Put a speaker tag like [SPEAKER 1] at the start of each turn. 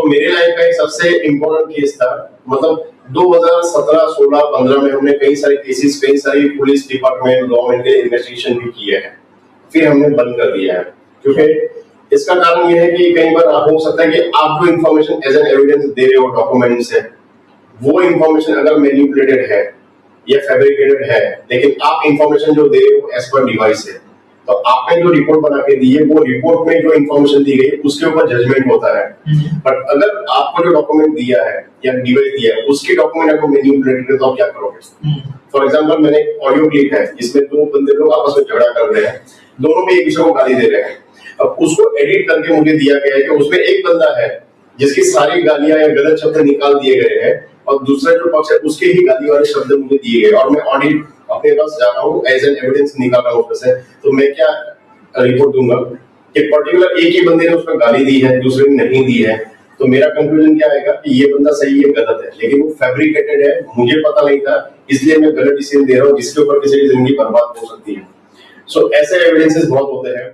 [SPEAKER 1] मेरे लाइफ का एक सबसे इम्पोर्टेंट केस था, मतलब 2017, 16, 15 में हमने कई सारे केसेस, कई सारी पुलिस डिपार्टमेंट, गवर्नमेंट के इन्वेस्टिगेशन भी किए हैं, फिर हमने बंद कर दिया है। क्योंकि इसका कारण यह है कि कई बार हो सकता है कि आप जो इन्फॉर्मेशन एज एन एविडेंस दे रहे हो डॉक्यूमेंट से, वो इन्फॉर्मेशन अगर मैनिपुलेटेड है या फैब्रिकेटेड है, लेकिन आप इन्फॉर्मेशन जो दे रहे हो एज पर डिवाइस है, तो आपने जो रिपोर्ट बना के दी है, वो रिपोर्ट में जो इन्फॉर्मेशन दी गई उसके ऊपर जजमेंट होता है। बट अगर आपको जो डॉक्यूमेंट दिया है या डिवाइस दिया है, उसके डॉक्यूमेंट अगर मैनिपुलेटेड है, तो आप क्या करोगे? फॉर एग्जाम्पल, मैंने ऑडियो क्लिप है जिसमें दो बंदे लोग आपस में झगड़ा कर रहे हैं, दोनों भी एक दूसरे को गाली दे रहे हैं। अब उसको एडिट करके मुझे दिया गया है कि उसमें एक बंदा है जिसकी सारी गालियां या गलत शब्द निकाल दिए गए हैं, और दूसरा जो पक्ष है उसके ही गाली वाले शब्द मुझे दिए गए, और मैं ऑडिट अपने पास जा रहा हूँ, एज एन एविडेंस निकाल रहा हूँ उसमें से, तो मैं क्या रिपोर्ट दूंगा कि पर्टिकुलर एक ही बंदे ने उसमें गाली दी है, दूसरे ने नहीं दी है, तो मेरा कंक्लूजन क्या आएगा कि ये बंदा सही है, गलत है, लेकिन वो फैब्रिकेटेड है, मुझे पता नहीं था, इसलिए मैं गलत डिसीजन दे रहा हूँ जिसके ऊपर किसी की जिंदगी बर्बाद हो सकती है। ऐसे एविडेंसेस बहुत होते हैं।